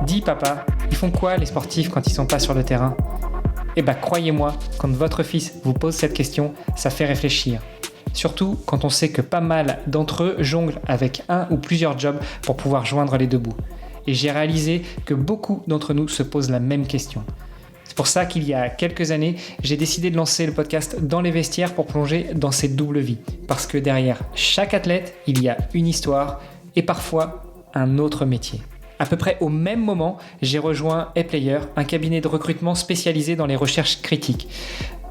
Dis papa, ils font quoi les sportifs quand ils sont pas sur le terrain ? Eh ben croyez-moi, quand votre fils vous pose cette question, ça fait réfléchir. Surtout quand on sait que pas mal d'entre eux jonglent avec un ou plusieurs jobs pour pouvoir joindre les deux bouts. Et j'ai réalisé que beaucoup d'entre nous se posent la même question. C'est pour ça qu'il y a quelques années, j'ai décidé de lancer le podcast Dans les vestiaires pour plonger dans cette double vie. Parce que derrière chaque athlète, il y a une histoire et parfois un autre métier. À peu près au même moment, j'ai rejoint ePlayer, un cabinet de recrutement spécialisé dans les recherches critiques.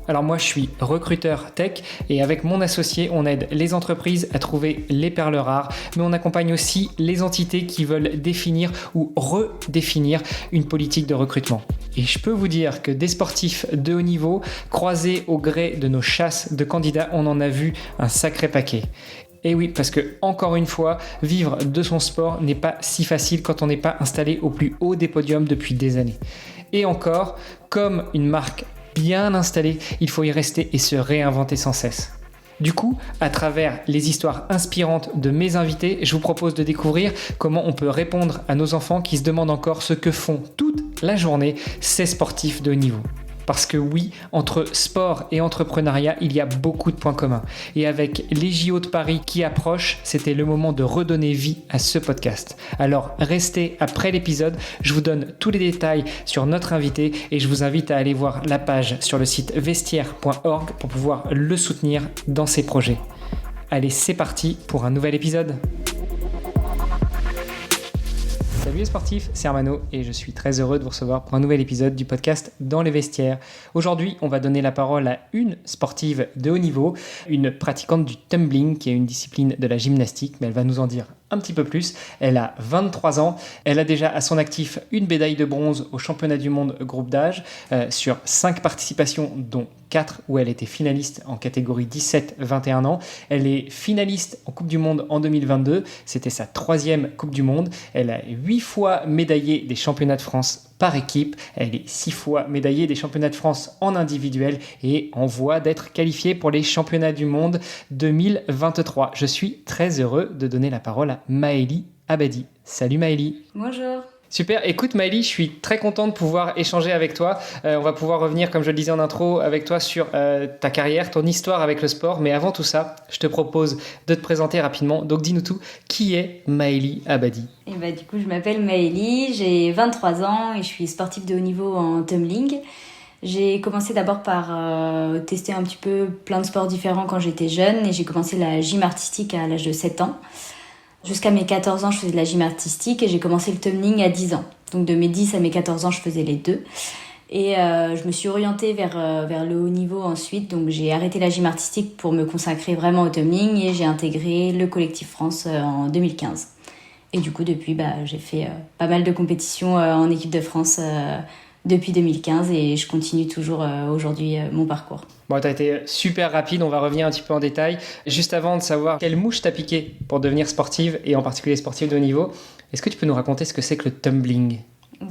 Alors moi, je suis recruteur tech et avec mon associé, on aide les entreprises à trouver les perles rares, mais on accompagne aussi les entités qui veulent définir ou redéfinir une politique de recrutement. Et je peux vous dire que des sportifs de haut niveau, croisés au gré de nos chasses de candidats, on en a vu un sacré paquet. Et oui, parce que, encore une fois, vivre de son sport n'est pas si facile quand on n'est pas installé au plus haut des podiums depuis des années. Et encore, comme une marque bien installée, il faut y rester et se réinventer sans cesse. Du coup, à travers les histoires inspirantes de mes invités, je vous propose de découvrir comment on peut répondre à nos enfants qui se demandent encore ce que font toute la journée ces sportifs de haut niveau. Parce que oui, entre sport et entrepreneuriat, il y a beaucoup de points communs. Et avec les JO de Paris qui approchent, c'était le moment de redonner vie à ce podcast. Alors restez après l'épisode, je vous donne tous les détails sur notre invité et je vous invite à aller voir la page sur le site vestiaire.org pour pouvoir le soutenir dans ses projets. Allez, c'est parti pour un nouvel épisode. Salut les sportifs, c'est Armano et je suis très heureux de vous recevoir pour un nouvel épisode du podcast Dans les vestiaires. Aujourd'hui, on va donner la parole à une sportive de haut niveau, une pratiquante du tumbling qui est une discipline de la gymnastique, mais elle va nous en dire un petit peu plus. Elle a 23 ans, elle a déjà à son actif une médaille de bronze au championnat du monde groupe d'âge sur 5 participations dont 4 où elle était finaliste en catégorie 17-21 ans. Elle est finaliste en Coupe du Monde en 2022, c'était sa 3e Coupe du Monde. Elle a 8 fois médaillée des championnats de France par équipe. Elle est 6 fois médaillée des championnats de France en individuel et en voie d'être qualifiée pour les championnats du monde 2023. Je suis très heureux de donner la parole à Maëlie Abadi. Salut Maëlie. Bonjour. Super, écoute Maëlie, je suis très content de pouvoir échanger avec toi. On va pouvoir revenir, comme je le disais en intro, avec toi sur ta carrière, ton histoire avec le sport. Mais avant tout ça, je te propose de te présenter rapidement. Donc dis-nous tout, qui est Maëlie Abadi ? Du coup, je m'appelle Maëlie, j'ai 23 ans et je suis sportive de haut niveau en tumbling. J'ai commencé d'abord par tester un petit peu plein de sports différents quand j'étais jeune et j'ai commencé la gym artistique à l'âge de 7 ans. Jusqu'à mes 14 ans, je faisais de la gym artistique et j'ai commencé le tumbling à 10 ans. Donc de mes 10 à mes 14 ans, je faisais les deux. Et je me suis orientée vers le haut niveau ensuite. Donc j'ai arrêté la gym artistique pour me consacrer vraiment au tumbling et j'ai intégré le collectif France en 2015. Et du coup, depuis, j'ai fait pas mal de compétitions en équipe de France depuis 2015 et je continue toujours aujourd'hui mon parcours. Bon, t'as été super rapide, on va revenir un petit peu en détail. Juste avant de savoir quelle mouche t'as piqué pour devenir sportive, et en particulier sportive de haut niveau, est-ce que tu peux nous raconter ce que c'est que le tumbling ?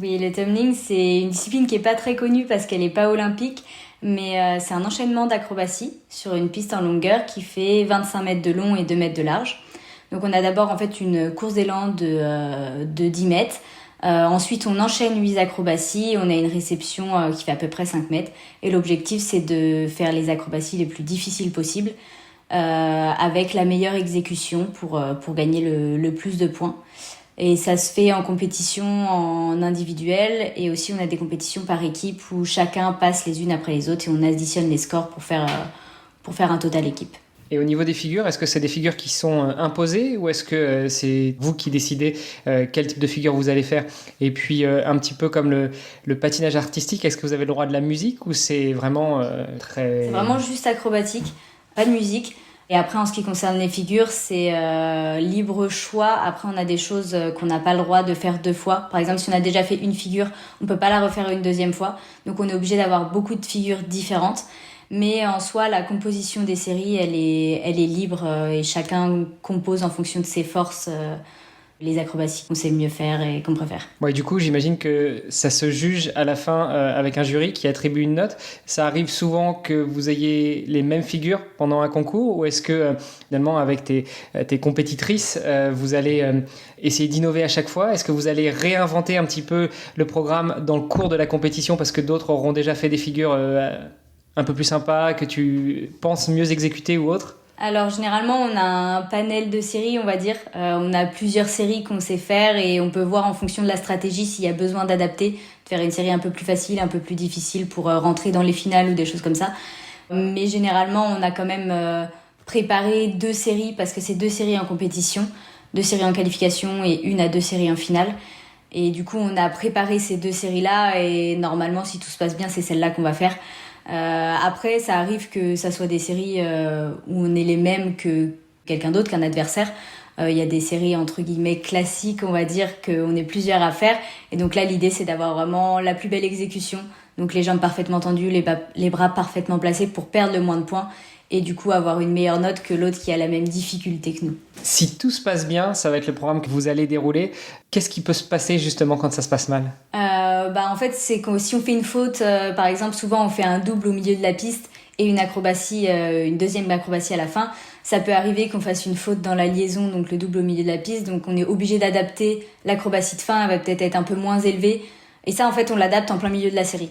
Oui, le tumbling, c'est une discipline qui n'est pas très connue parce qu'elle n'est pas olympique, mais c'est un enchaînement d'acrobatie sur une piste en longueur qui fait 25 mètres de long et 2 mètres de large. Donc on a d'abord en fait une course d'élan de 10 mètres. Ensuite, on enchaîne 8 acrobaties, on a une réception qui fait à peu près 5 mètres. Et l'objectif, c'est de faire les acrobaties les plus difficiles possibles avec la meilleure exécution pour gagner le plus de points. Et ça se fait en compétition en individuel et aussi on a des compétitions par équipe où chacun passe les unes après les autres et on additionne les scores pour faire un total équipe. Et au niveau des figures, est-ce que c'est des figures qui sont imposées ou est-ce que c'est vous qui décidez quel type de figure vous allez faire ? Et puis un petit peu comme le patinage artistique, est-ce que vous avez le droit de la musique ou c'est vraiment très... C'est vraiment juste acrobatique, pas de musique. Et après, en ce qui concerne les figures, c'est libre choix. Après, on a des choses qu'on n'a pas le droit de faire 2 fois. Par exemple, si on a déjà fait une figure, on ne peut pas la refaire une 2e fois. Donc, on est obligé d'avoir beaucoup de figures différentes. Mais en soi, la composition des séries, elle est libre et chacun compose en fonction de ses forces. les acrobaties qu'on sait mieux faire et qu'on préfère. Ouais, du coup, j'imagine que ça se juge à la fin avec un jury qui attribue une note. Ça arrive souvent que vous ayez les mêmes figures pendant un concours, ou est-ce que finalement avec tes compétitrices, vous allez essayer d'innover à chaque fois? Est-ce que vous allez réinventer un petit peu le programme dans le cours de la compétition parce que d'autres auront déjà fait des figures un peu plus sympas, que tu penses mieux exécuter ou autre? Alors généralement on a un panel de séries, on va dire. On a plusieurs séries qu'on sait faire et on peut voir en fonction de la stratégie s'il y a besoin d'adapter, de faire une série un peu plus facile, un peu plus difficile pour rentrer dans les finales ou des choses comme ça. Mais généralement on a quand même préparé 2 séries parce que c'est 2 séries en compétition, 2 séries en qualification et 1 à 2 séries en finale. Et du coup on a préparé ces 2 séries-là et normalement si tout se passe bien c'est celle-là qu'on va faire. Après, ça arrive que ça soit des séries où on est les mêmes que quelqu'un d'autre, qu'un adversaire. Il y a des séries entre guillemets classiques, on va dire, qu'on est plusieurs à faire. Et donc là, l'idée, c'est d'avoir vraiment la plus belle exécution. Donc les jambes parfaitement tendues, les bras parfaitement placés pour perdre le moins de points. Et du coup, avoir une meilleure note que l'autre qui a la même difficulté que nous. Si tout se passe bien, ça va être le programme que vous allez dérouler. Qu'est-ce qui peut se passer justement quand ça se passe mal? En fait, c'est que si on fait une faute, par exemple, souvent on fait un double au milieu de la piste et une acrobatie, une deuxième acrobatie à la fin. Ça peut arriver qu'on fasse une faute dans la liaison, donc le double au milieu de la piste. Donc on est obligé d'adapter l'acrobatie de fin, elle va peut-être être un peu moins élevée. Et ça, en fait, on l'adapte en plein milieu de la série.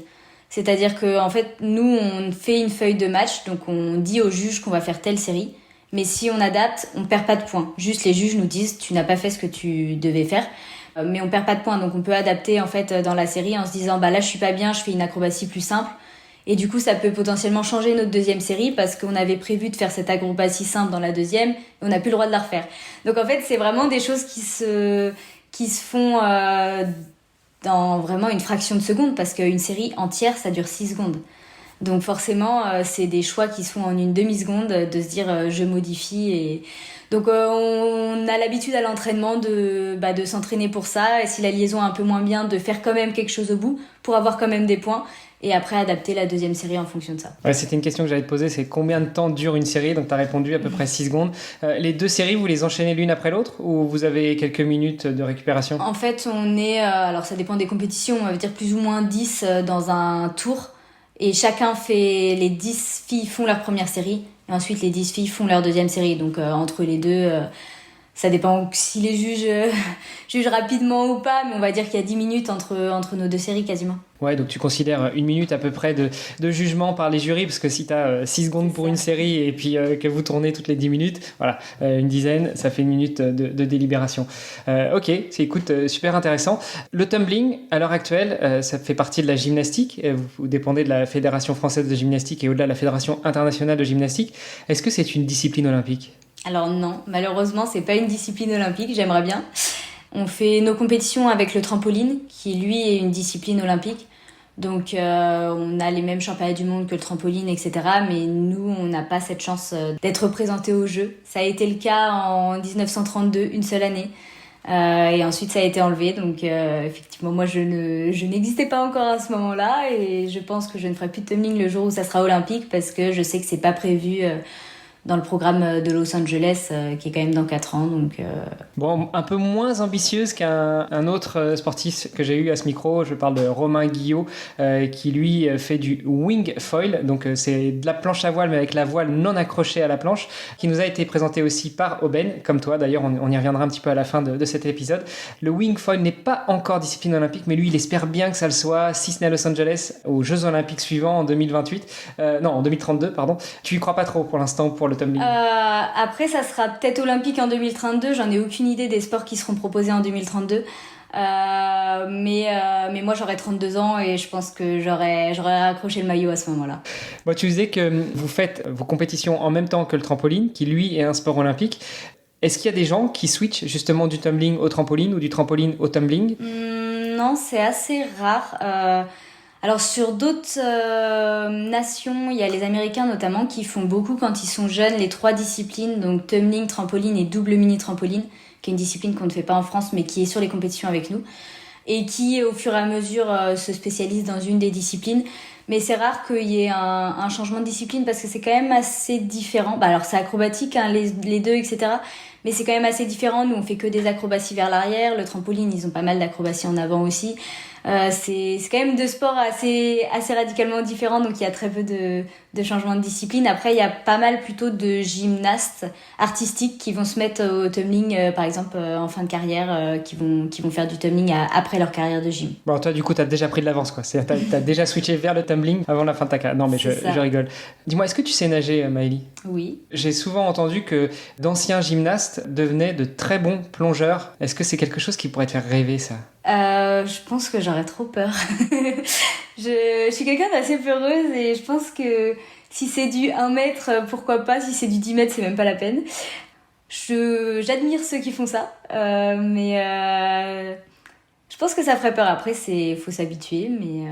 C'est-à-dire que en fait, nous, on fait une feuille de match, donc on dit aux juges qu'on va faire telle série. Mais si on adapte, on perd pas de points. Juste les juges nous disent tu n'as pas fait ce que tu devais faire, mais on perd pas de points. Donc on peut adapter en fait dans la série en se disant là je suis pas bien, je fais une acrobatie plus simple. Et du coup ça peut potentiellement changer notre deuxième série parce qu'on avait prévu de faire cette acrobatie simple dans la deuxième, et on n'a plus le droit de la refaire. Donc en fait c'est vraiment des choses qui se font dans vraiment une fraction de seconde parce qu'une série entière ça dure 6 secondes. Donc forcément, c'est des choix qui se font en une demi-seconde de se dire je modifie. Et donc on a l'habitude à l'entraînement de s'entraîner pour ça. Et si la liaison est un peu moins bien, de faire quand même quelque chose au bout pour avoir quand même des points. Et après adapter la deuxième série en fonction de ça. Ouais, c'était une question que j'allais te poser, c'est combien de temps dure une série? Donc tu as répondu à peu près 6 secondes. Les 2 séries, vous les enchaînez l'une après l'autre ou vous avez quelques minutes de récupération? En fait, on est, alors ça dépend des compétitions, on va dire plus ou moins 10 dans un tour. Et chacun les 10 filles font leur première série, et ensuite les 10 filles font leur deuxième série. Donc entre les deux, ça dépend si les juges jugent rapidement ou pas, mais on va dire qu'il y a 10 minutes entre nos 2 séries quasiment. Ouais, donc tu considères 1 minute à peu près de jugement par les jurys, parce que si tu as 6 secondes pour une série et puis que vous tournez toutes les 10 minutes, voilà, une dizaine, ça fait 1 minute de délibération. Ok, écoute, super intéressant. Le tumbling, à l'heure actuelle, ça fait partie de la gymnastique. Vous dépendez de la Fédération française de gymnastique et au-delà de la Fédération internationale de gymnastique. Est-ce que c'est une discipline olympique? Alors non, malheureusement, c'est pas une discipline olympique, j'aimerais bien. On fait nos compétitions avec le trampoline, qui lui est une discipline olympique. Donc on a les mêmes championnats du monde que le trampoline, etc. Mais nous, on n'a pas cette chance d'être représentés aux Jeux. Ça a été le cas en 1932, une seule année. Et ensuite, ça a été enlevé. Donc effectivement, moi, je n'existais pas encore à ce moment-là. Et je pense que je ne ferai plus de tumbling le jour où ça sera olympique parce que je sais que c'est pas prévu dans le programme de Los Angeles qui est quand même dans 4 ans. Donc, Bon, un peu moins ambitieuse qu'un autre sportif que j'ai eu à ce micro. Je parle de Romain Guillot qui lui fait du wing foil. Donc c'est de la planche à voile mais avec la voile non accrochée à la planche, qui nous a été présenté aussi par Aubaine, comme toi d'ailleurs, on y reviendra un petit peu à la fin de cet épisode. Le wing foil n'est pas encore discipline olympique, mais lui il espère bien que ça le soit, si ce n'est à Los Angeles, aux Jeux olympiques suivants en 2032 pardon. Tu y crois pas trop pour l'instant pour le tumbling? Après, ça sera peut-être olympique en 2032. J'en ai aucune idée des sports qui seront proposés en 2032. Mais moi, j'aurai 32 ans et je pense que j'aurais raccroché le maillot à ce moment-là. Bon, tu disais que vous faites vos compétitions en même temps que le trampoline, qui lui est un sport olympique. Est-ce qu'il y a des gens qui switchent justement du tumbling au trampoline ou du trampoline au tumbling? Non, c'est assez rare. Alors sur d'autres nations, il y a les Américains notamment qui font beaucoup quand ils sont jeunes les 3 disciplines, donc tumbling, trampoline et double mini trampoline, qui est une discipline qu'on ne fait pas en France mais qui est sur les compétitions avec nous et qui au fur et à mesure se spécialise dans une des disciplines. Mais c'est rare qu'il y ait un changement de discipline parce que c'est quand même assez différent. Alors c'est acrobatique hein, les deux, etc. Mais c'est quand même assez différent. Nous, on fait que des acrobaties vers l'arrière. Le trampoline, ils ont pas mal d'acrobaties en avant aussi. C'est quand même deux sports assez radicalement différents, donc il y a très peu de changements de discipline. Après, il y a pas mal plutôt de gymnastes artistiques qui vont se mettre au tumbling, par exemple, en fin de carrière, qui vont faire du tumbling après leur carrière de gym. Bon, toi, du coup, t'as déjà pris de l'avance, quoi. T'as déjà switché vers le tumbling avant la fin de ta carrière. Non, mais je rigole. Dis-moi, est-ce que tu sais nager, Maëlie ? Oui. J'ai souvent entendu que d'anciens gymnastes devenaient de très bons plongeurs. Est-ce que c'est quelque chose qui pourrait te faire rêver, ça ? Je pense que j'aurais trop peur. Je suis quelqu'un d'assez peureuse et je pense que si c'est du 1 mètre, pourquoi pas. Si c'est du 10 mètres, c'est même pas la peine. J'admire ceux qui font ça, mais je pense que ça ferait peur. Après, faut s'habituer, mais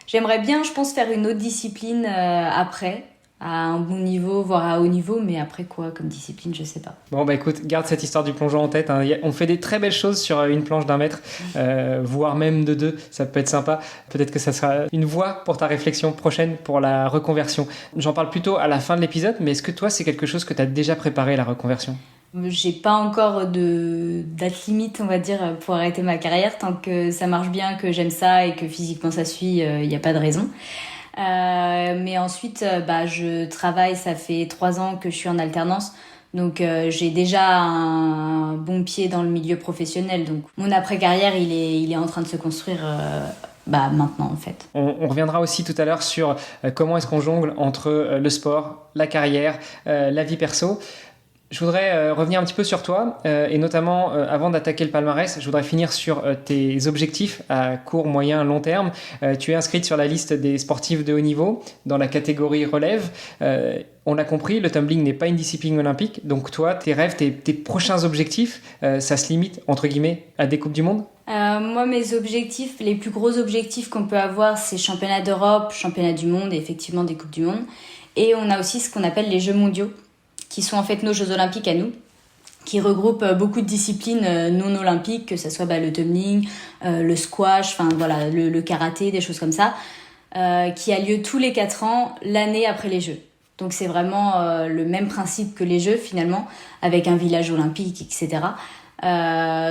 j'aimerais bien, je pense, faire une autre discipline après, à un bon niveau, voire à haut niveau, mais après quoi comme discipline, je sais pas. Bon, bah écoute, garde cette histoire du plongeon en tête, hein. On fait des très belles choses sur une planche d'1 mètre, voire même de 2, ça peut être sympa. Peut-être que ça sera une voie pour ta réflexion prochaine pour la reconversion. J'en parle plutôt à la fin de l'épisode, mais est-ce que toi, c'est quelque chose que tu as déjà préparé, la reconversion ? J'ai pas encore de date limite, on va dire, pour arrêter ma carrière. Tant que ça marche bien, que j'aime ça et que physiquement ça suit, y a pas de raison. Mais ensuite, je travaille, ça fait 3 ans que je suis en alternance. Donc j'ai déjà un bon pied dans le milieu professionnel. Donc mon après-carrière, il est en train de se construire maintenant en fait. On reviendra aussi tout à l'heure sur comment est-ce qu'on jongle entre le sport, la carrière, la vie perso. Je voudrais revenir un petit peu sur toi et notamment avant d'attaquer le palmarès, je voudrais finir sur tes objectifs à court, moyen, long terme. Tu es inscrite sur la liste des sportifs de haut niveau dans la catégorie relève. On l'a compris, le tumbling n'est pas une discipline olympique. Donc toi, tes rêves, tes prochains objectifs, ça se limite entre guillemets à des Coupes du Monde ? Moi, mes objectifs, les plus gros objectifs qu'on peut avoir, c'est championnat d'Europe, championnat du monde et effectivement des Coupes du monde. Et on a aussi ce qu'on appelle les Jeux mondiaux, qui sont en fait nos Jeux olympiques à nous, qui regroupent beaucoup de disciplines non olympiques, que ce soit le tumbling, le squash, le karaté, des choses comme ça, qui a lieu tous les 4 ans, l'année après les Jeux. Donc c'est vraiment le même principe que les Jeux finalement, avec un village olympique, etc.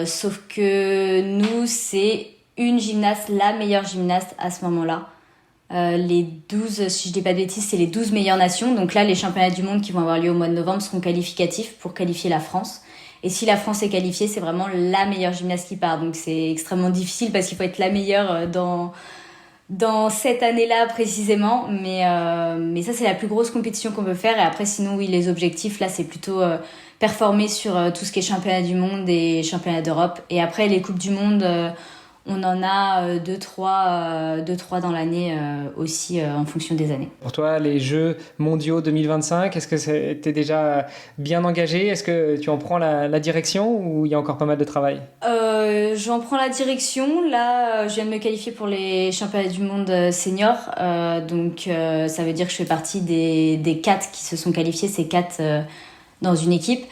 Sauf que nous, c'est une gymnaste, la meilleure gymnaste à ce moment-là. Les 12, si je dis pas de bêtises, c'est les 12 meilleures nations. Donc là, les championnats du monde qui vont avoir lieu au mois de novembre seront qualificatifs pour qualifier la France. Et si la France est qualifiée, c'est vraiment la meilleure gymnaste qui part. Donc c'est extrêmement difficile parce qu'il faut être la meilleure dans cette année-là précisément. Mais ça, c'est la plus grosse compétition qu'on peut faire. Et après, sinon, oui, les objectifs, là, c'est plutôt performer sur tout ce qui est championnat du monde et championnat d'Europe. Et après, les Coupes du monde... on en a 2-3 dans l'année aussi en fonction des années. Pour toi, les Jeux mondiaux 2025, est-ce que t'es déjà bien engagé ? Est-ce que tu en prends la direction ou il y a encore pas mal de travail ? J'en prends la direction. Là, je viens de me qualifier pour les championnats du monde senior. Donc, ça veut dire que je fais partie des 4 qui se sont qualifiés. C'est 4 dans une équipe.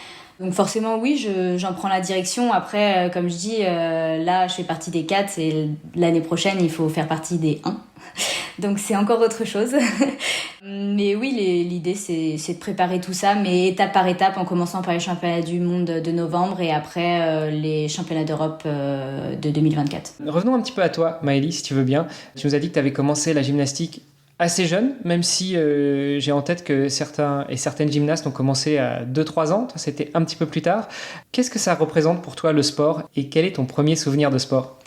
Donc forcément, oui, j'en prends la direction. Après, comme je dis, là, je fais partie des 4 et l'année prochaine, il faut faire partie des 1. Donc c'est encore autre chose. Mais oui, l'idée, c'est de préparer tout ça, mais étape par étape, en commençant par les championnats du monde de novembre et après les championnats d'Europe de 2024. Revenons un petit peu à toi, Maëlie, si tu veux bien. Tu nous as dit que tu avais commencé la gymnastique assez jeune, même si j'ai en tête que certains et certaines gymnastes ont commencé à 2-3 ans. Toi, c'était un petit peu plus tard. Qu'est-ce que ça représente pour toi, le sport, et quel est ton premier souvenir de sport ?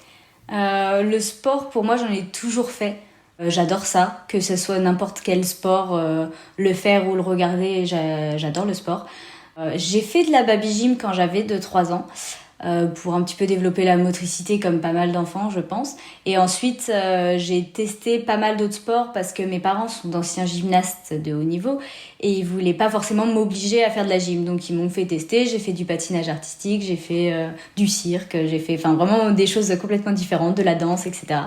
Le sport, pour moi, j'en ai toujours fait. J'adore ça, que ce soit n'importe quel sport, le faire ou le regarder, j'adore le sport. J'ai fait de la baby gym quand j'avais 2-3 ans. Pour un petit peu développer la motricité comme pas mal d'enfants, je pense. Et ensuite, j'ai testé pas mal d'autres sports parce que mes parents sont d'anciens gymnastes de haut niveau et ils voulaient pas forcément m'obliger à faire de la gym. Donc, ils m'ont fait tester. J'ai fait du patinage artistique, j'ai fait du cirque, j'ai fait vraiment des choses complètement différentes, de la danse, etc.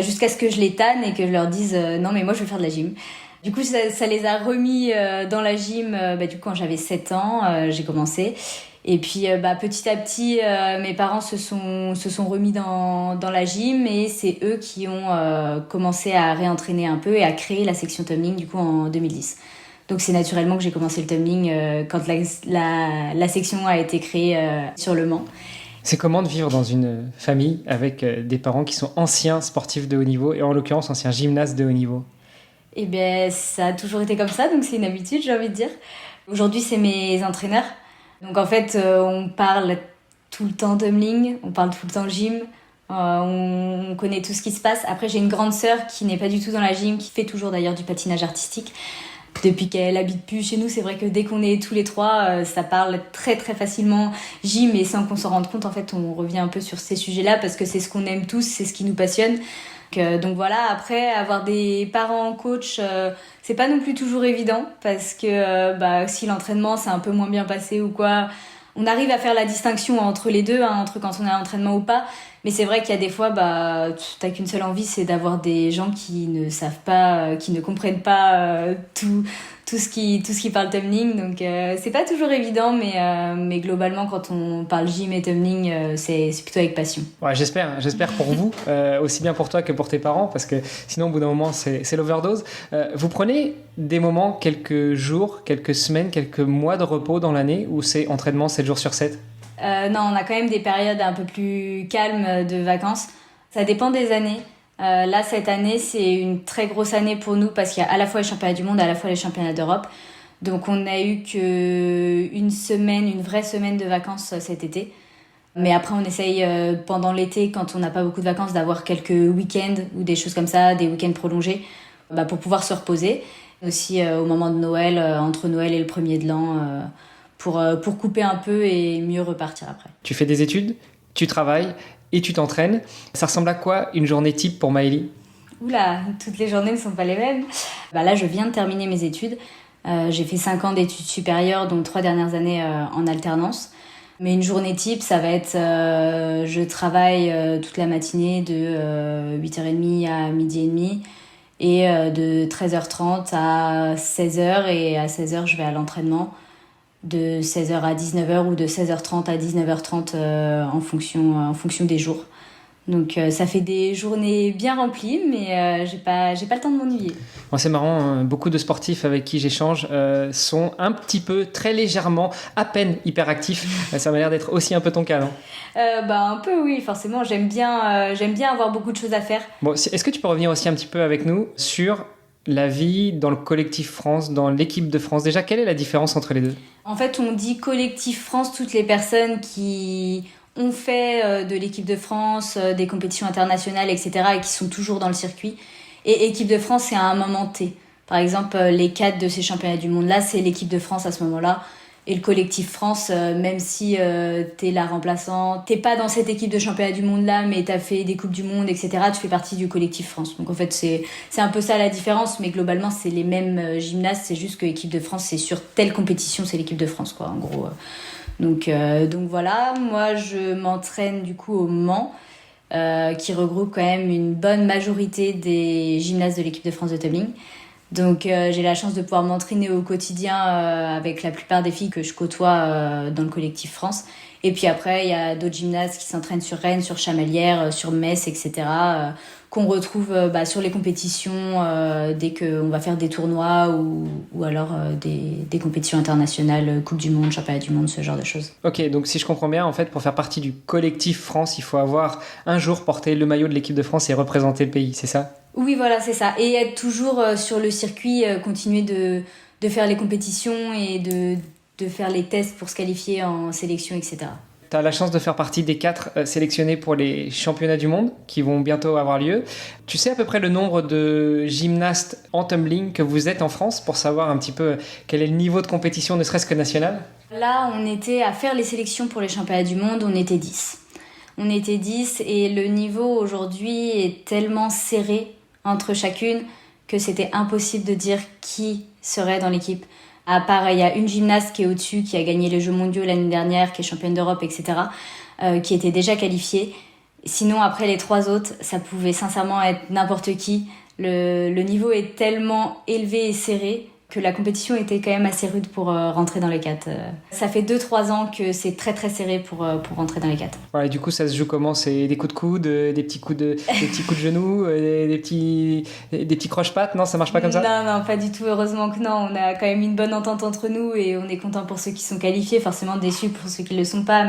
Jusqu'à ce que je les tanne et que je leur dise non, mais moi, je veux faire de la gym. Du coup, ça les a remis dans la gym. Du coup, quand j'avais 7 ans, j'ai commencé. Et puis petit à petit, mes parents se sont remis dans la gym et c'est eux qui ont commencé à réentraîner un peu et à créer la section tumbling du coup en 2010. Donc c'est naturellement que j'ai commencé le tumbling quand la section a été créée sur Le Mans. C'est comment de vivre dans une famille avec des parents qui sont anciens sportifs de haut niveau et en l'occurrence anciens gymnastes de haut niveau? Eh bien, ça a toujours été comme ça, donc c'est une habitude, j'ai envie de dire. Aujourd'hui, c'est mes entraîneurs. Donc en fait, on parle tout le temps tumbling, on parle tout le temps gym, on connaît tout ce qui se passe. Après, j'ai une grande sœur qui n'est pas du tout dans la gym, qui fait toujours d'ailleurs du patinage artistique. Depuis qu'elle habite plus chez nous, c'est vrai que dès qu'on est tous les trois, ça parle très très facilement gym et sans qu'on s'en rende compte, en fait, on revient un peu sur ces sujets-là parce que c'est ce qu'on aime tous, c'est ce qui nous passionne. Donc voilà, après, avoir des parents coach, c'est pas non plus toujours évident parce que si l'entraînement s'est un peu moins bien passé ou quoi, on arrive à faire la distinction entre les deux, entre quand on est à l'entraînement ou pas. Mais c'est vrai qu'il y a des fois, t'as qu'une seule envie, c'est d'avoir des gens qui ne savent pas, qui ne comprennent pas tout ce qui parle tumbling. Donc c'est pas toujours évident, mais globalement, quand on parle gym et tumbling, c'est plutôt avec passion. Ouais, j'espère pour vous, aussi bien pour toi que pour tes parents, parce que sinon au bout d'un moment c'est l'overdose. Vous prenez des moments, quelques jours, quelques semaines, quelques mois de repos dans l'année, ou c'est entraînement 7 jours sur 7? Non, on a quand même des périodes un peu plus calmes de vacances. Ça dépend des années. Là, cette année, c'est une très grosse année pour nous parce qu'il y a à la fois les championnats du monde, à la fois les championnats d'Europe. Donc, on n'a eu qu'une semaine, une vraie semaine de vacances cet été. Mais après, on essaye pendant l'été, quand on n'a pas beaucoup de vacances, d'avoir quelques week-ends ou des choses comme ça, des week-ends prolongés, pour pouvoir se reposer. Aussi au moment de Noël, entre Noël et le 1er de l'an, pour couper un peu et mieux repartir après. Tu fais des études, tu travailles et tu t'entraînes. Ça ressemble à quoi une journée type pour Maëlie? Oula, toutes les journées ne sont pas les mêmes. Là, je viens de terminer mes études. J'ai fait 5 ans d'études supérieures, dont 3 dernières années en alternance. Mais une journée type, ça va être... je travaille toute la matinée de 8h30 à 12h30 et de 13h30 à 16h. Et à 16h, je vais à l'entraînement. De 16h à 19h ou de 16h30 à 19h30 en fonction des jours. Donc ça fait des journées bien remplies, mais j'ai pas le temps de m'ennuyer. Bon, c'est marrant, beaucoup de sportifs avec qui j'échange sont un petit peu, très légèrement, à peine hyperactifs. Ça m'a l'air d'être aussi un peu ton cas, non? Un peu oui, forcément. J'aime bien avoir beaucoup de choses à faire. Bon, est-ce que tu peux revenir aussi un petit peu avec nous sur la vie dans le collectif France, dans l'équipe de France? Déjà, quelle est la différence entre les deux? En fait, on dit collectif France toutes les personnes qui ont fait de l'équipe de France, des compétitions internationales, etc. et qui sont toujours dans le circuit. Et équipe de France, c'est à un moment T. Par exemple, les 4 de ces championnats du monde-là, c'est l'équipe de France à ce moment-là. Et le collectif France, même si t'es la remplaçante, t'es pas dans cette équipe de championnat du monde-là, mais t'as fait des Coupes du Monde, etc., tu fais partie du collectif France. Donc en fait, c'est un peu ça la différence, mais globalement, c'est les mêmes gymnastes, c'est juste que l'équipe de France, c'est sur telle compétition, c'est l'équipe de France, quoi, en gros. Donc voilà, moi, je m'entraîne du coup au Mans, qui regroupe quand même une bonne majorité des gymnastes de l'équipe de France de tumbling. Donc j'ai la chance de pouvoir m'entraîner au quotidien avec la plupart des filles que je côtoie dans le collectif France. Et puis après, il y a d'autres gymnastes qui s'entraînent sur Rennes, sur Chamalières, sur Metz, etc. Qu'on retrouve sur les compétitions dès qu'on va faire des tournois ou alors des compétitions internationales, Coupe du Monde, Championnat du Monde, ce genre de choses. Ok, donc si je comprends bien, en fait, pour faire partie du collectif France, il faut avoir un jour porté le maillot de l'équipe de France et représenter le pays, c'est ça? Oui, voilà, c'est ça. Et être toujours sur le circuit, continuer de faire les compétitions et de faire les tests pour se qualifier en sélection, etc. Tu as la chance de faire partie des 4 sélectionnés pour les championnats du monde qui vont bientôt avoir lieu. Tu sais à peu près le nombre de gymnastes en tumbling que vous êtes en France pour savoir un petit peu quel est le niveau de compétition, ne serait-ce que national? Là, on était à faire les sélections pour les championnats du monde, on était 10. On était 10 et le niveau aujourd'hui est tellement serré entre chacune que c'était impossible de dire qui serait dans l'équipe. À part, il y a une gymnaste qui est au-dessus, qui a gagné les Jeux mondiaux l'année dernière, qui est championne d'Europe, etc., qui était déjà qualifiée. Sinon, après les 3 autres, ça pouvait sincèrement être n'importe qui. Le niveau est tellement élevé et serré que la compétition était quand même assez rude pour rentrer dans les 4. Ça fait 2-3 ans que c'est très très serré pour rentrer dans les 4. Ouais, et du coup, ça se joue comment? C'est des coups de coude, des petits coups de genoux, des petits croche-pattes? Non, ça marche pas comme ça? Non, pas du tout. Heureusement que non. On a quand même une bonne entente entre nous et on est content pour ceux qui sont qualifiés, forcément déçus pour ceux qui le sont pas,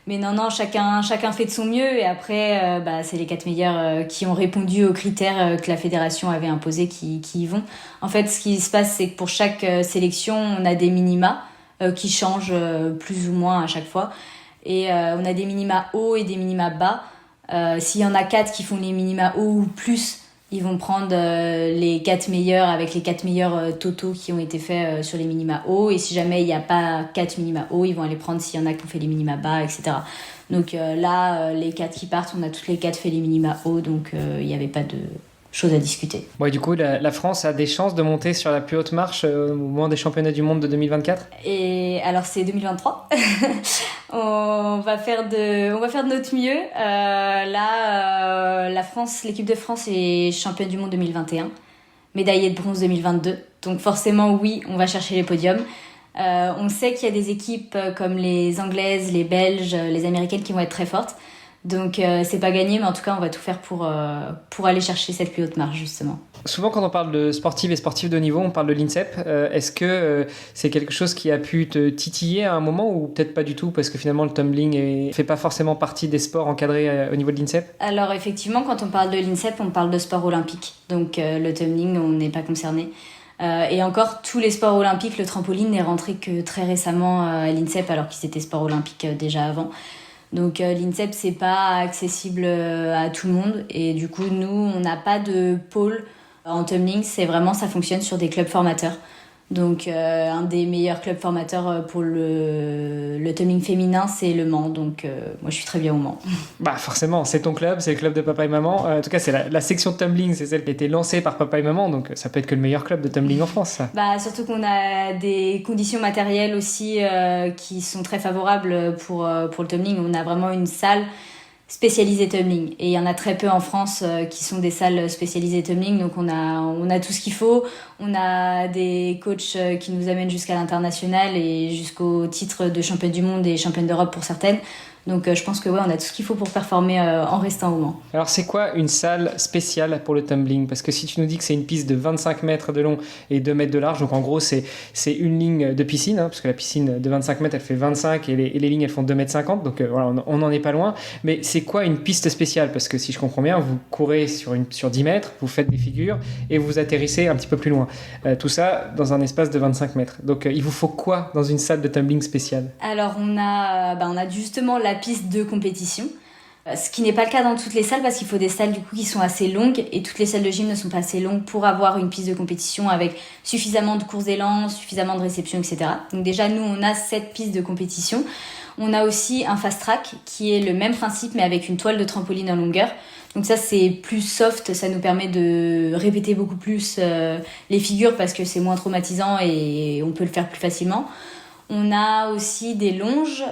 mais non, chacun fait de son mieux et après, c'est les 4 meilleurs qui ont répondu aux critères que la fédération avait imposés qui y vont. En fait, ce qui se passe, c'est que pour chaque sélection, on a des minima qui changent plus ou moins à chaque fois. Et on a des minima hauts et des minima bas. S'il y en a 4 qui font les minima hauts ou plus, ils vont prendre les 4 meilleurs avec les 4 meilleurs totaux qui ont été faits sur les minima hauts. Et si jamais il n'y a pas 4 minima hauts, ils vont aller prendre s'il y en a qui ont fait les minima bas, etc. Donc là, les 4 qui partent, on a toutes les 4 fait les minima hauts. Donc il n'y avait pas de choses à discuter. Ouais, du coup, la France a des chances de monter sur la plus haute marche au moment des championnats du monde de 2024? Et alors, c'est 2023. On va faire de notre mieux. La France, l'équipe de France est championne du monde 2021, médaillée de bronze 2022. Donc forcément, oui, on va chercher les podiums. On sait qu'il y a des équipes comme les Anglaises, les Belges, les Américaines qui vont être très fortes. Donc c'est pas gagné, mais en tout cas on va tout faire pour aller chercher cette plus haute marche justement. Souvent quand on parle de sportives et sportifs de haut niveau, on parle de l'INSEP. Est-ce que c'est quelque chose qui a pu te titiller à un moment ou peut-être pas du tout parce que finalement le tumbling ne fait pas forcément partie des sports encadrés au niveau de l'INSEP? Alors effectivement quand on parle de l'INSEP, on parle de sport olympique. Donc le tumbling on n'est pas concerné. Et encore, tous les sports olympiques, le trampoline n'est rentré que très récemment à l'INSEP alors qu'il était sport olympique déjà avant. Donc l'INSEP c'est pas accessible à tout le monde et du coup nous on n'a pas de pôle en tumbling, c'est vraiment ça fonctionne sur des clubs formateurs. Donc un des meilleurs clubs formateurs pour le tumbling féminin c'est le Mans, donc moi je suis très bien au Mans. Bah forcément, c'est ton club, c'est le club de papa et maman. En tout cas c'est la section de tumbling, c'est celle qui a été lancée par papa et maman, donc ça peut être que le meilleur club de tumbling en France ça. Bah surtout qu'on a des conditions matérielles aussi qui sont très favorables pour le tumbling. On a vraiment une salle spécialisée tumbling et il y en a très peu en France qui sont des salles spécialisées tumbling, donc on a tout ce qu'il faut. On a des coachs qui nous amènent jusqu'à l'international et jusqu'au titre de championne du monde et championne d'Europe pour certaines. Donc je pense que ouais, on a tout ce qu'il faut pour performer en restant au Mans. Alors c'est quoi une salle spéciale pour le tumbling? Parce que si tu nous dis que c'est une piste de 25 mètres de long et 2 mètres de large, donc en gros c'est une ligne de piscine, parce que la piscine de 25 mètres elle fait 25 et les lignes elles font 2 mètres 50, donc voilà, on n'en est pas loin. Mais c'est quoi une piste spéciale? Parce que si je comprends bien, vous courez sur 10 mètres, vous faites des figures et vous atterrissez un petit peu plus loin. Tout ça dans un espace de 25 mètres. Donc il vous faut quoi dans une salle de tumbling spéciale? Alors on a justement la piste de compétition, ce qui n'est pas le cas dans toutes les salles parce qu'il faut des salles du coup qui sont assez longues et toutes les salles de gym ne sont pas assez longues pour avoir une piste de compétition avec suffisamment de courses d'élan, suffisamment de réception, etc. Donc déjà nous on a cette piste de compétition. On a aussi un fast track qui est le même principe mais avec une toile de trampoline en longueur. Donc ça c'est plus soft, ça nous permet de répéter beaucoup plus les figures parce que c'est moins traumatisant et on peut le faire plus facilement. On a aussi des longes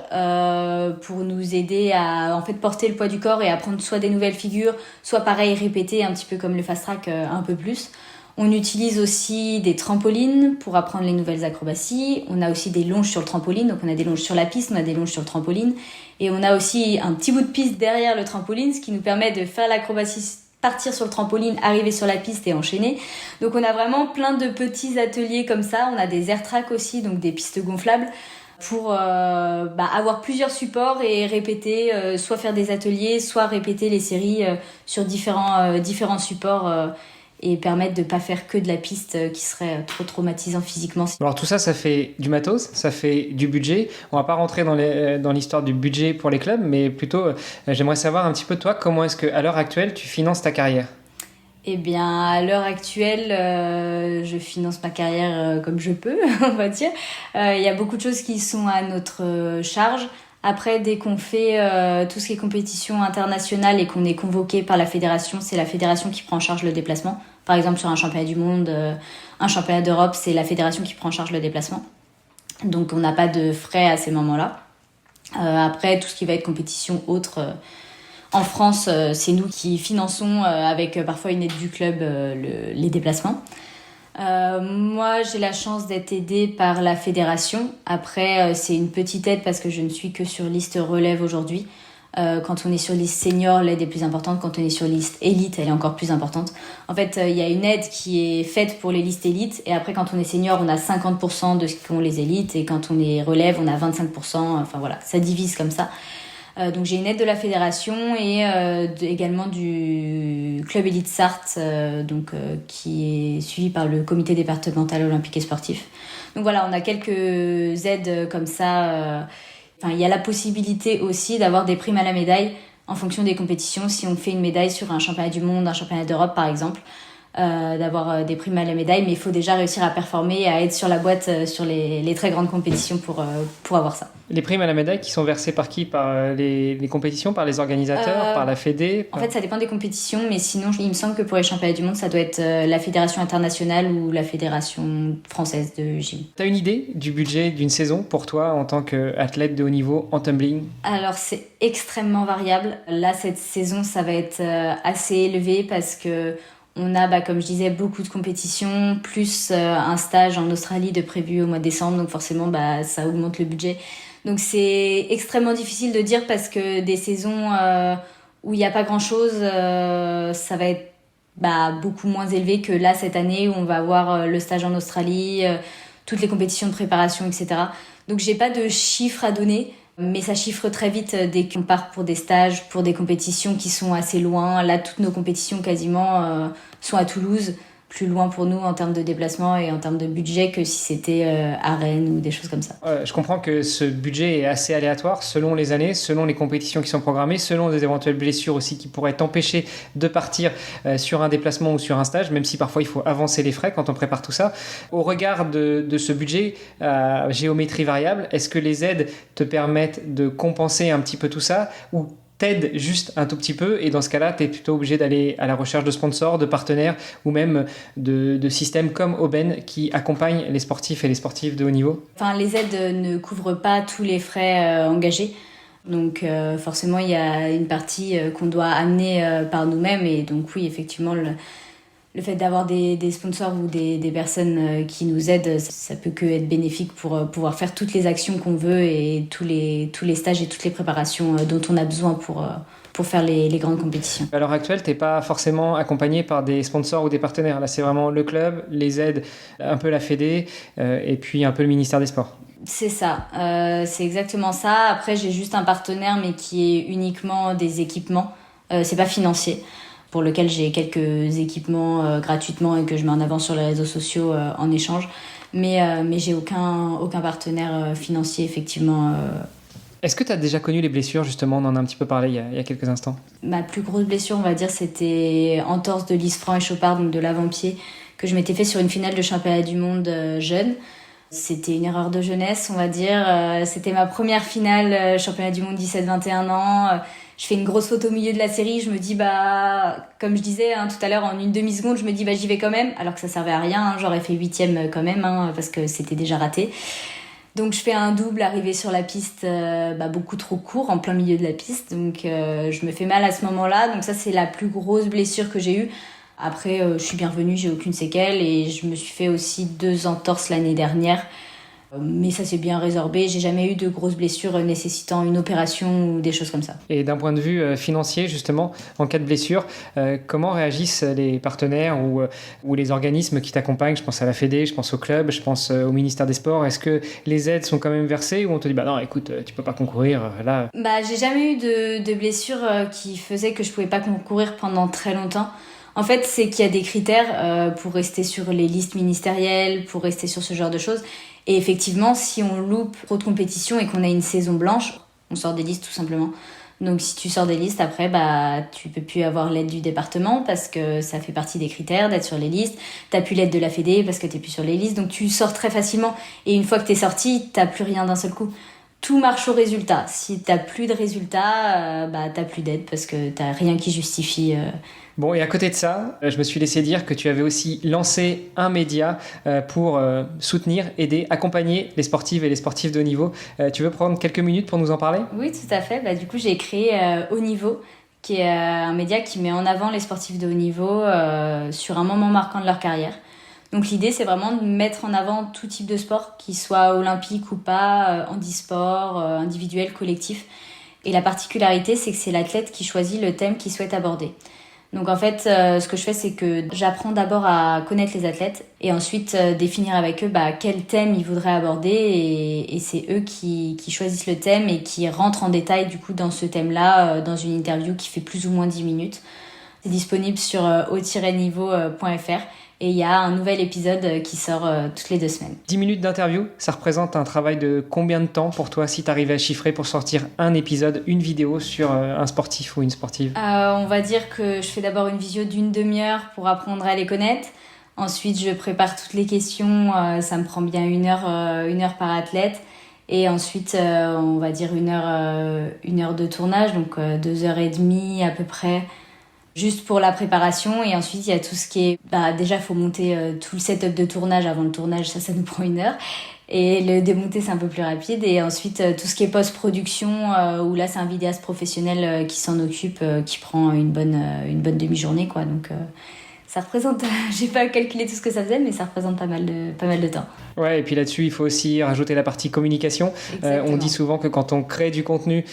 pour nous aider à en fait porter le poids du corps et apprendre soit des nouvelles figures, soit pareil répéter un petit peu comme le fast track un peu plus. On utilise aussi des trampolines pour apprendre les nouvelles acrobaties. On a aussi des longes sur le trampoline, donc on a des longes sur la piste, on a des longes sur le trampoline. Et on a aussi un petit bout de piste derrière le trampoline, ce qui nous permet de faire l'acrobatie, partir sur le trampoline, arriver sur la piste et enchaîner. Donc on a vraiment plein de petits ateliers comme ça. On a des air tracks aussi, donc des pistes gonflables pour avoir plusieurs supports et répéter, soit faire des ateliers, soit répéter les séries sur différents supports et permettre de ne pas faire que de la piste qui serait trop traumatisant physiquement. Alors tout ça, ça fait du matos, ça fait du budget. On va pas rentrer dans l'histoire du budget pour les clubs, mais plutôt, j'aimerais savoir un petit peu toi, comment est-ce qu'à l'heure actuelle, tu finances ta carrière? Eh bien, à l'heure actuelle, je finance ma carrière comme je peux, on va dire. Il y a beaucoup de choses qui sont à notre charge. Après, dès qu'on fait tout ce qui est compétition internationale et qu'on est convoqué par la fédération, c'est la fédération qui prend en charge le déplacement. Par exemple, sur un championnat du monde, un championnat d'Europe, c'est la fédération qui prend en charge le déplacement. Donc, on n'a pas de frais à ces moments-là. Après, tout ce qui va être compétition autre, en France, c'est nous qui finançons avec parfois une aide du club les déplacements. Moi, j'ai la chance d'être aidée par la fédération. Après, c'est une petite aide parce que je ne suis que sur liste relève aujourd'hui. Quand on est sur liste senior, l'aide est plus importante. Quand on est sur liste élite, elle est encore plus importante. En fait, il y a une aide qui est faite pour les listes élites. Et après, quand on est senior, on a 50% de ce qu'ont les élites. Et quand on est relève, on a 25%. Enfin voilà, ça divise comme ça. Donc j'ai une aide de la fédération et également du club élite Sarthe, qui est suivi par le comité départemental olympique et sportif. Donc voilà, on a quelques aides comme ça. Il y a la possibilité aussi d'avoir des primes à la médaille en fonction des compétitions. Si on fait une médaille sur un championnat du monde, un championnat d'Europe par exemple, d'avoir des primes à la médaille, mais il faut déjà réussir à performer et à être sur la boîte sur les très grandes compétitions pour avoir ça. Les primes à la médaille qui sont versées par qui? Par les compétitions, par les organisateurs, par la Fédé? En fait, ça dépend des compétitions, mais sinon, il me semble que pour les championnats du monde, ça doit être la fédération internationale ou la fédération française de gym. T'as une idée du budget d'une saison pour toi en tant qu'athlète de haut niveau en tumbling? Alors, c'est extrêmement variable. Là, cette saison, ça va être assez élevé parce que on a, comme je disais, beaucoup de compétitions, plus un stage en Australie de prévu au mois de décembre, donc forcément, ça augmente le budget. Donc c'est extrêmement difficile de dire parce que des saisons où il n'y a pas grand-chose, ça va être beaucoup moins élevé que là cette année où on va avoir le stage en Australie, toutes les compétitions de préparation, etc. Donc j'ai pas de chiffres à donner, mais ça chiffre très vite dès qu'on part pour des stages, pour des compétitions qui sont assez loin. Là, toutes nos compétitions quasiment sont à Toulouse, plus loin pour nous en termes de déplacement et en termes de budget que si c'était à Rennes ou des choses comme ça. Je comprends que ce budget est assez aléatoire selon les années, selon les compétitions qui sont programmées, selon des éventuelles blessures aussi qui pourraient t'empêcher de partir sur un déplacement ou sur un stage, même si parfois il faut avancer les frais quand on prépare tout ça. Au regard de ce budget à géométrie variable, est-ce que les aides te permettent de compenser un petit peu tout ça ou t'aide juste un tout petit peu et dans ce cas-là, tu es plutôt obligé d'aller à la recherche de sponsors, de partenaires ou même de systèmes comme Aubaine qui accompagnent les sportifs et les sportives de haut niveau? Les aides ne couvrent pas tous les frais engagés. Donc forcément, il y a une partie qu'on doit amener par nous-mêmes et donc oui, effectivement, le fait d'avoir des sponsors ou des personnes qui nous aident, ça peut que être bénéfique pour pouvoir faire toutes les actions qu'on veut et tous les stages et toutes les préparations dont on a besoin pour faire les grandes compétitions. À l'heure actuelle, tu n'es pas forcément accompagné par des sponsors ou des partenaires. Là, c'est vraiment le club, les aides, un peu la Fédé et puis un peu le ministère des Sports. C'est ça, c'est exactement ça. Après, j'ai juste un partenaire, mais qui est uniquement des équipements. C'est pas financier, pour lequel j'ai quelques équipements gratuitement et que je mets en avant sur les réseaux sociaux en échange. Mais j'ai aucun partenaire financier, effectivement. Est-ce que tu as déjà connu les blessures, justement? On en a un petit peu parlé il y a quelques instants. Ma plus grosse blessure, on va dire, c'était entorse de l'isfranc échopard, donc de l'avant-pied, que je m'étais fait sur une finale de championnat du monde jeune. C'était une erreur de jeunesse, on va dire. C'était ma première finale championnat du monde 17-21 ans. Je fais une grosse faute au milieu de la série. Je me dis, comme je disais tout à l'heure, en une demi-seconde, je me dis, j'y vais quand même. Alors que ça servait à rien. J'aurais fait 8e quand même, parce que c'était déjà raté. Donc je fais un double arrivé sur la piste beaucoup trop court, en plein milieu de la piste. Donc je me fais mal à ce moment-là. Donc ça, c'est la plus grosse blessure que j'ai eue. Après, je suis bien revenue, j'ai aucune séquelle et je me suis fait aussi 2 entorses l'année dernière. Mais ça s'est bien résorbé. J'ai jamais eu de grosses blessures nécessitant une opération ou des choses comme ça. Et d'un point de vue financier, justement, en cas de blessure, comment réagissent les partenaires ou les organismes qui t'accompagnent? Je pense à la Fédé, je pense au club, je pense au ministère des Sports. Est-ce que les aides sont quand même versées ou on te dit non, écoute, tu peux pas concourir là? J'ai jamais eu de blessure qui faisait que je pouvais pas concourir pendant très longtemps. En fait, c'est qu'il y a des critères pour rester sur les listes ministérielles, pour rester sur ce genre de choses. Et effectivement, si on loupe trop de compétitions et qu'on a une saison blanche, on sort des listes tout simplement. Donc si tu sors des listes, après, tu peux plus avoir l'aide du département parce que ça fait partie des critères d'être sur les listes. T'as plus l'aide de la Fédé parce que t'es plus sur les listes. Donc tu sors très facilement. Et une fois que t'es sorti, t'as plus rien d'un seul coup. Tout marche au résultat. Si t'as plus de résultats, t'as plus d'aide parce que t'as rien qui justifie. Bon, et à côté de ça, je me suis laissé dire que tu avais aussi lancé un média pour soutenir, aider, accompagner les sportives et les sportifs de haut niveau. Tu veux prendre quelques minutes pour nous en parler? Oui, tout à fait. Du coup, j'ai créé Haut Niveau, qui est un média qui met en avant les sportifs de haut niveau sur un moment marquant de leur carrière. Donc l'idée, c'est vraiment de mettre en avant tout type de sport, qu'il soit olympique ou pas, handisport, individuel, collectif. Et la particularité, c'est que c'est l'athlète qui choisit le thème qu'il souhaite aborder. Donc en fait, ce que je fais, c'est que j'apprends d'abord à connaître les athlètes et ensuite définir avec eux quel thème ils voudraient aborder et c'est eux qui choisissent le thème et qui rentrent en détail du coup dans ce thème-là dans une interview qui fait plus ou moins 10 minutes. C'est disponible sur haut-niveau.fr et il y a un nouvel épisode qui sort toutes les 2 semaines. 10 minutes d'interview, ça représente un travail de combien de temps pour toi si tu arrives à chiffrer pour sortir un épisode, une vidéo sur un sportif ou une sportive? On va dire que je fais d'abord une visio d'1 demi-heure pour apprendre à les connaître. Ensuite, je prépare toutes les questions. Ça me prend bien 1 heure par athlète. Et ensuite, on va dire 1 heure de tournage, donc 2h30 à peu près. Juste pour la préparation et ensuite il y a tout ce qui est déjà faut monter tout le setup de tournage avant le tournage, ça nous prend 1 heure et le démonter c'est un peu plus rapide et ensuite tout ce qui est post-production où là c'est un vidéaste professionnel qui s'en occupe qui prend une bonne demi-journée quoi donc ça représente, j'ai pas calculé tout ce que ça faisait, mais ça représente pas mal de temps. Ouais, et puis là-dessus, il faut aussi rajouter la partie communication. On dit souvent que quand on crée du contenu,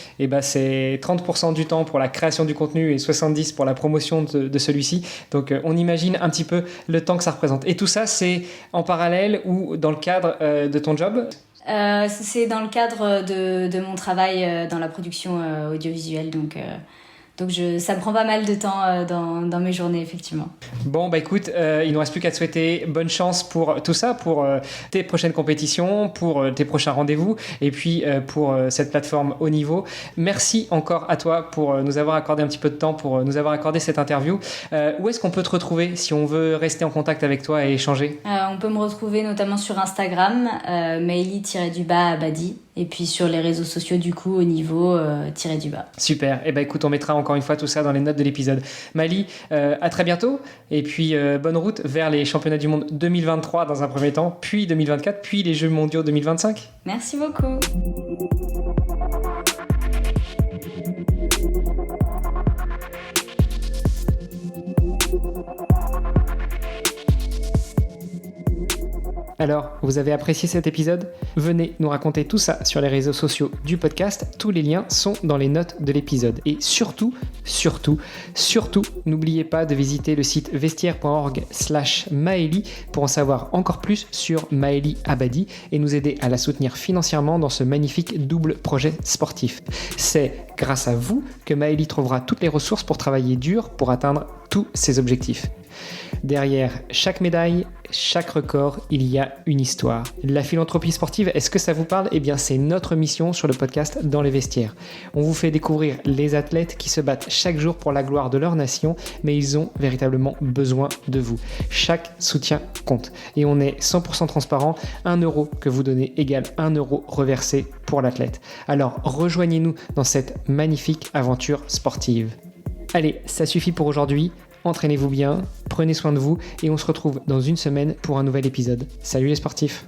c'est 30% du temps pour la création du contenu et 70% pour la promotion de celui-ci. Donc, on imagine un petit peu le temps que ça représente. Et tout ça, c'est en parallèle ou dans le cadre de ton job ? C'est dans le cadre de mon travail dans la production audiovisuelle, donc ça me prend pas mal de temps dans mes journées, effectivement. Bon, écoute, il ne nous reste plus qu'à te souhaiter bonne chance pour tout ça, pour tes prochaines compétitions, pour tes prochains rendez-vous, et puis pour cette plateforme haut niveau. Merci encore à toi pour nous avoir accordé un petit peu de temps, pour nous avoir accordé cette interview. Où est-ce qu'on peut te retrouver si on veut rester en contact avec toi et échanger ? On peut me retrouver notamment sur Instagram, Maëlie-Abadi. Et puis sur les réseaux sociaux, du coup, au niveau _. Super. Écoute, on mettra encore une fois tout ça dans les notes de l'épisode. Maëlie, à très bientôt. Et puis, bonne route vers les championnats du monde 2023 dans un premier temps, puis 2024, puis les Jeux mondiaux 2025. Merci beaucoup. Alors, vous avez apprécié cet épisode ? Venez nous raconter tout ça sur les réseaux sociaux du podcast. Tous les liens sont dans les notes de l'épisode. Et surtout, n'oubliez pas de visiter le site vestiaire.org/Maëlie pour en savoir encore plus sur Maëlie Abadi et nous aider à la soutenir financièrement dans ce magnifique double projet sportif. C'est grâce à vous que Maëlie trouvera toutes les ressources pour travailler dur pour atteindre tous ses objectifs. Derrière chaque médaille, chaque record, il y a une histoire. La philanthropie sportive, est-ce que ça vous parle ? Eh bien, c'est notre mission sur le podcast Dans les vestiaires. On vous fait découvrir les athlètes qui se battent chaque jour pour la gloire de leur nation, mais ils ont véritablement besoin de vous. Chaque soutien compte. Et on est 100% transparent. 1 euro que vous donnez égale 1 euro reversé pour l'athlète. Alors, rejoignez-nous dans cette magnifique aventure sportive. Allez, ça suffit pour aujourd'hui. Entraînez-vous bien, prenez soin de vous et on se retrouve dans une semaine pour un nouvel épisode. Salut les sportifs!